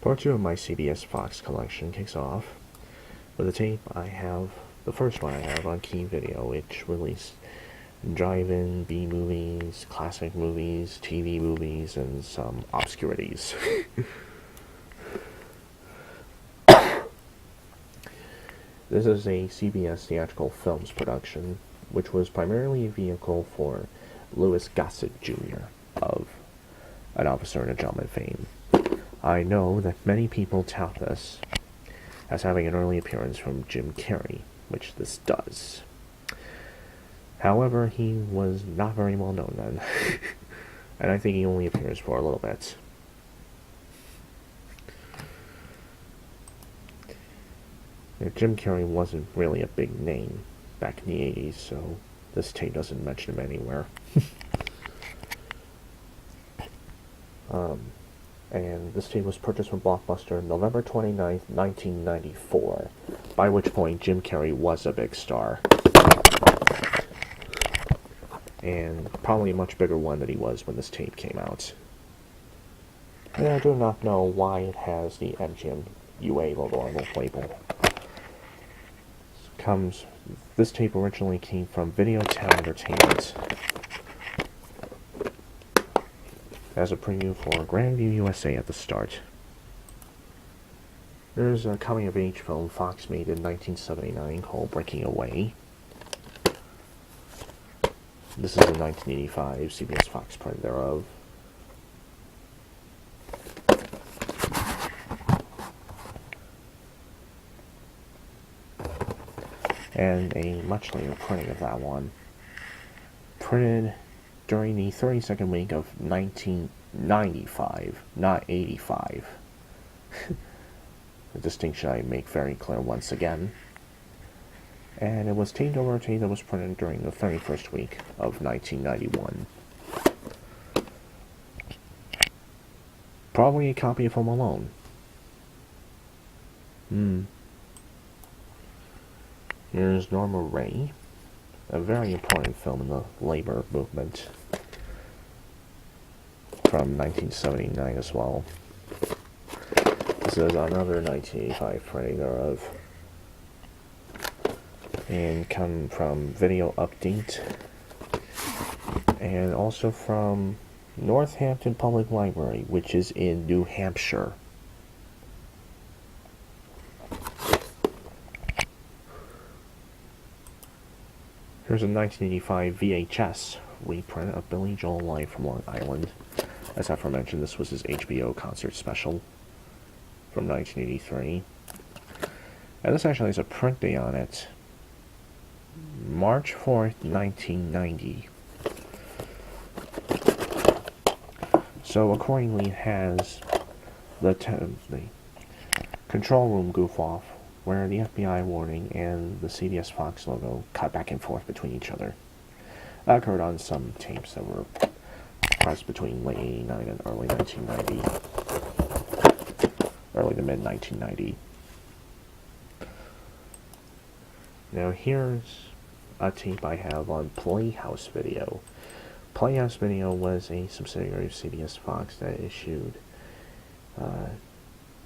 Part 2 of my CBS Fox collection kicks off with a tape the first one I have on Key Video, which released drive-in B-movies, classic movies, TV movies, and some obscurities. This is a CBS Theatrical Films production, which was primarily a vehicle for Louis Gossett Jr. of An Officer and a Gentleman fame. I know that many people tout this as having an early appearance from Jim Carrey, which this does. However, he was not very well known then, and I think he only appears for a little bit. Jim Carrey wasn't really a big name back in the 80s, so this tape doesn't mention him anywhere. And this tape was purchased from Blockbuster November 29th, 1994, by which point Jim Carrey was a big star. And probably a much bigger one than he was when this tape came out. And I do not know why it has the MGM UA logo on the label. This tape originally came from Video Town Entertainment as a preview for Grandview USA at the start. There's a coming-of-age film Fox made in 1979 called Breaking Away. This is a 1985 CBS Fox print thereof. And a much later printing of that one, printed during the 32nd week of 1995, not 85. A distinction I make very clear once again. And it was taped over a tape that was printed during the 31st week of 1991. Probably a copy of Home Alone. Here's Norma Ray, a very important film in the labor movement from 1979 as well. This is another 1985 printing thereof, and come from Video Update, and also from Northampton Public Library, which is in New Hampshire. Here's a 1985 VHS reprint of Billy Joel Live from Long Island. As aforementioned, this was his HBO concert special from 1983. And this actually has a print date on it. March 4th, 1990. So accordingly it has the control room goof-off, where the FBI warning and the CBS Fox logo cut back and forth between each other. That occurred on some tapes that were pressed between late 89 and early 1990. Early to mid 1990. Now here's a tape I have on Playhouse Video. Playhouse Video was a subsidiary of CBS Fox that issued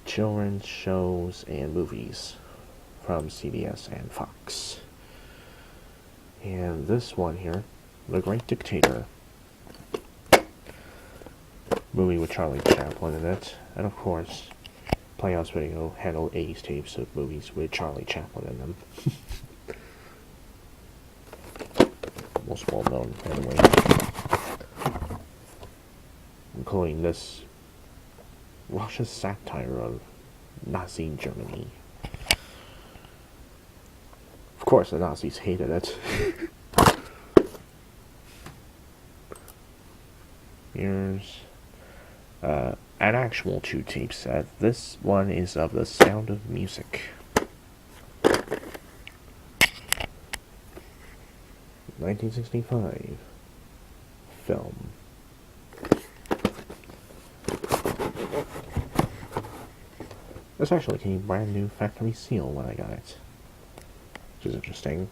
children's shows and movies from CBS and Fox. And this one here, The Great Dictator, movie with Charlie Chaplin in it, and of course Playhouse Video handled 80s tapes of movies with Charlie Chaplin in them. Most well known anyway, including this Russia's satire of Nazi Germany. Of course, the Nazis hated it. Here's an actual 2 tape set. This one is of The Sound of Music. 1965 film. This actually came brand new factory seal when I got it, which is interesting.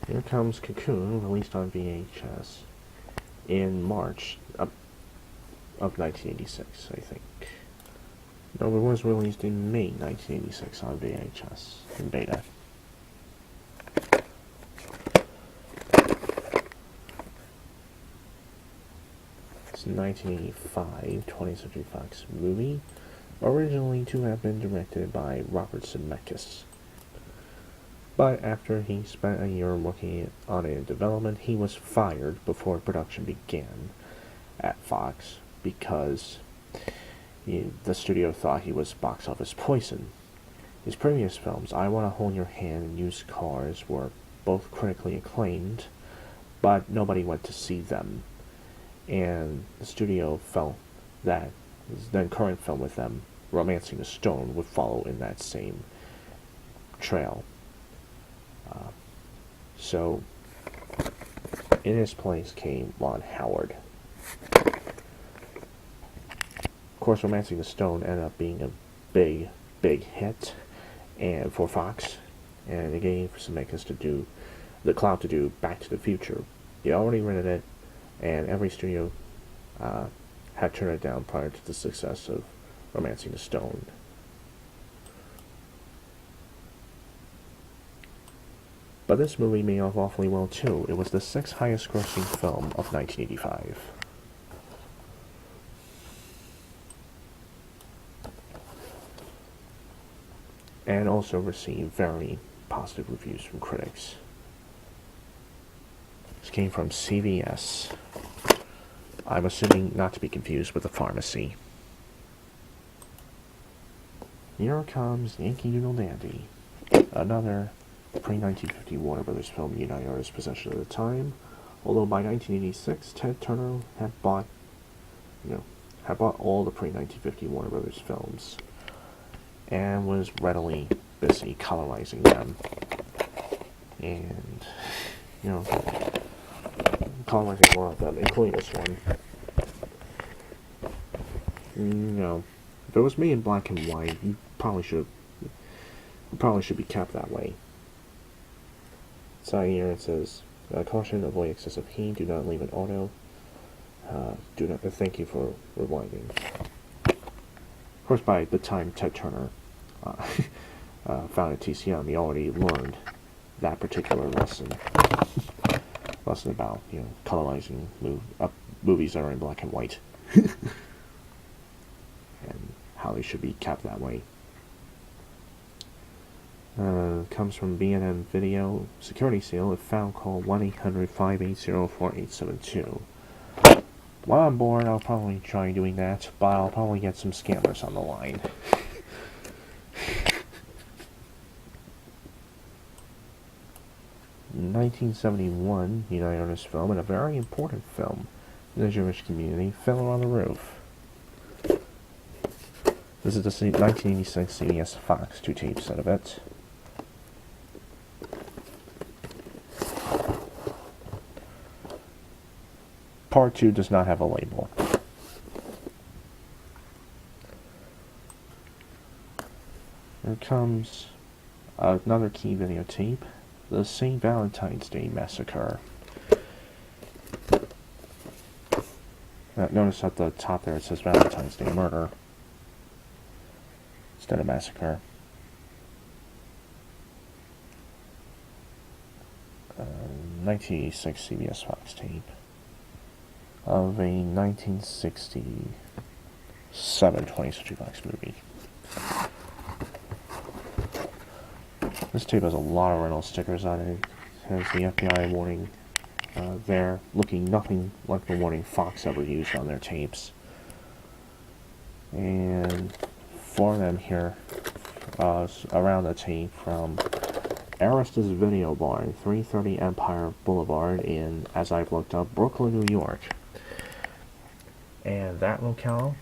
Here comes Cocoon, released on VHS in March of 1986, I think. No, it was released in May 1986 on VHS in beta. It's a 1985 20th Century Fox movie, originally to have been directed by Robert Zemeckis. But after he spent a year working on it in development, he was fired before production began at Fox because the studio thought he was box office poison. His previous films, I Want to Hold Your Hand and Used Cars, were both critically acclaimed, but nobody went to see them. And the studio felt that his then current film with them, Romancing the Stone, would follow in that same trail. So, in his place came Ron Howard. Of course, Romancing the Stone ended up being a big hit and for Fox, and it gave Zemeckis the clout to do Back to the Future. He already rented it, and every studio had turned it down prior to the success of Romancing the Stone. But this movie made off awfully well too. It was the 6th highest grossing film of 1985. And also received very positive reviews from critics. This came from CBS. I'm assuming not to be confused with the pharmacy. Here comes Yankee Doodle Dandy, another pre-1950 Warner Brothers film in United Artists' possession at the time, although by 1986 Ted Turner had bought all the pre-1950 Warner Brothers films and was readily busy colorizing them and colorizing a lot of them, including this one. If it was made in black and white, you probably should be kept that way. Side here it says, caution, avoid excessive heat, do not leave it auto, thank you for rewinding. Of course, by the time Ted Turner founded TCM, he already learned that particular lesson about, colorizing movies that are in black and white, and how they should be kept that way. Comes from B&M Video. Security seal, if found, call 1-800-580-4872. While I'm bored, I'll probably try doing that, but I'll probably get some scammers on the line. In 1971, United Artists film, and a very important film in the Jewish community, Fiddler on the Roof. This is the 1986 CBS Fox 2-tape set of it. Part 2 does not have a label. Here comes another key videotape, the St. Valentine's Day Massacre. Notice at the top there it says Valentine's Day Murder instead of Massacre. 1986 CBS Fox tape of a 1967 20th Century Fox movie. This tape has a lot of rental stickers on it. It has the FBI warning there, looking nothing like the warning Fox ever used on their tapes. And 4 of them here around the tape from Aristus Video Bar, 330 Empire Boulevard in, as I've looked up, Brooklyn, New York. And that locale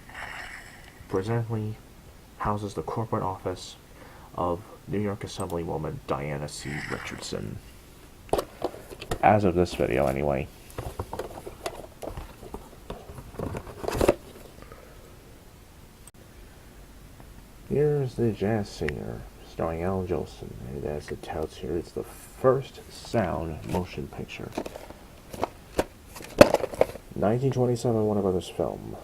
presently houses the corporate office of New York Assemblywoman Diana C. Richardson. As of this video, anyway. Here's the jazz singer, starring Alan Jolson, and as it touts here, it's the first sound motion picture. 1927 Warner Brothers film.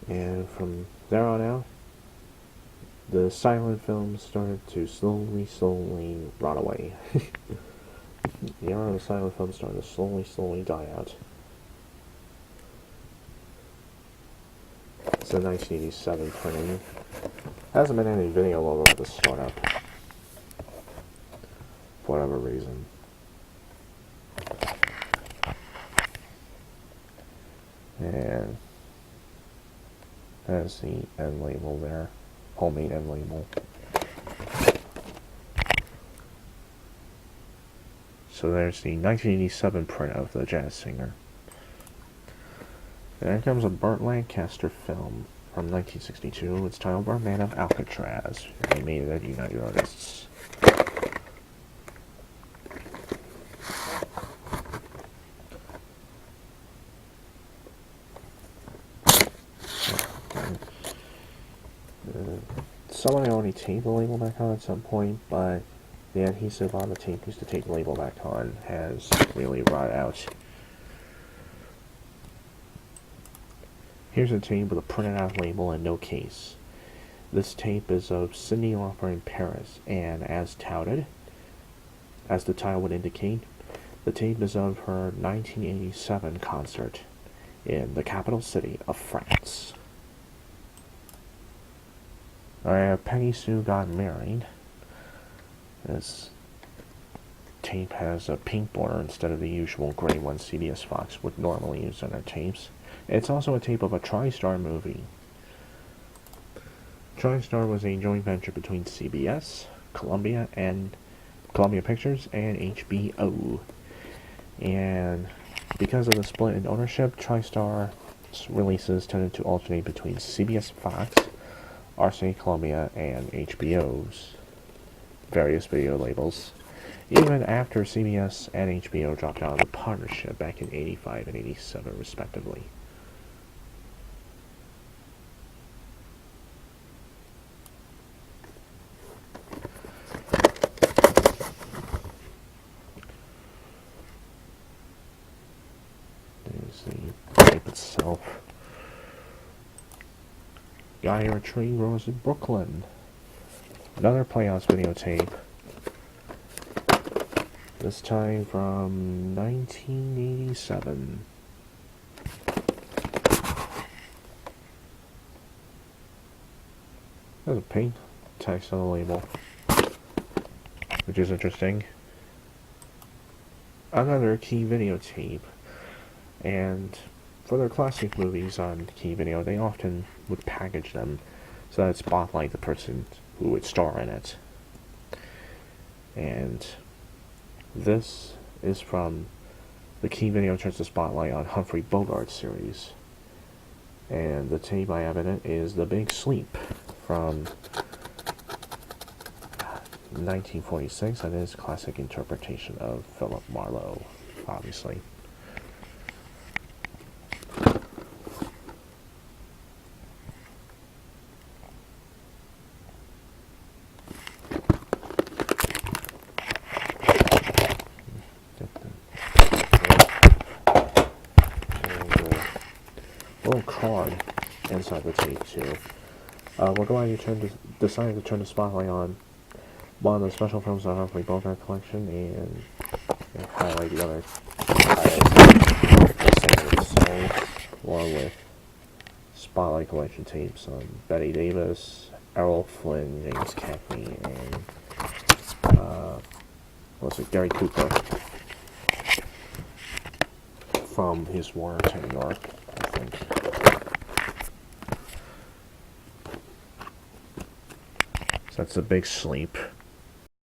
And from there on out, the silent films started to slowly rot away. The era of the silent films started to slowly die out. It's a 1987 printing. Hasn't been any video logo at the startup. For whatever reason. And there's the end label there. Homemade end label. So there's the 1987 print of the jazz singer. And then comes a Burt Lancaster film from 1962. It's titled Birdman of Alcatraz. They made it at United Artists. Someone already taped the label back on at some point, but the adhesive on the tape used to tape the label back on has really rotted out. Here's a tape with a printed out label and no case. This tape is of Cyndi Lauper in Paris, and as touted, as the title would indicate, the tape is of her 1987 concert in the capital city of France. Peggy Sue Got Married. This tape has a pink border instead of the usual gray one CBS Fox would normally use on their tapes. It's also a tape of a TriStar movie. TriStar was a joint venture between CBS, Columbia Pictures, and HBO. And because of the split in ownership, TriStar's releases tended to alternate between CBS Fox, RCA Columbia, and HBO's various video labels, even after CBS and HBO dropped out of the partnership back in 85 and 87 respectively. There's the tape itself. Guy or Tree Grows in Brooklyn. Another Playhouse videotape. This time from 1987. There's a pink text on the label, which is interesting. Another Key videotape. And for their classic movies on Key Video, they often would package them so that it spotlight the person who would star in it. And this is from the Key Video turns the spotlight on Humphrey Bogart's series. And the tape I have in it is The Big Sleep from 1946, and his classic interpretation of Philip Marlowe, obviously. Little card inside the tape too. We're going to decide to turn the spotlight on one of the special films on Humphrey Bogart collection and highlight the other titles, along with spotlight collection tapes on Betty Davis, Errol Flynn, James Cagney, and Gary Cooper from his war to New York, I think. So that's The Big Sleep.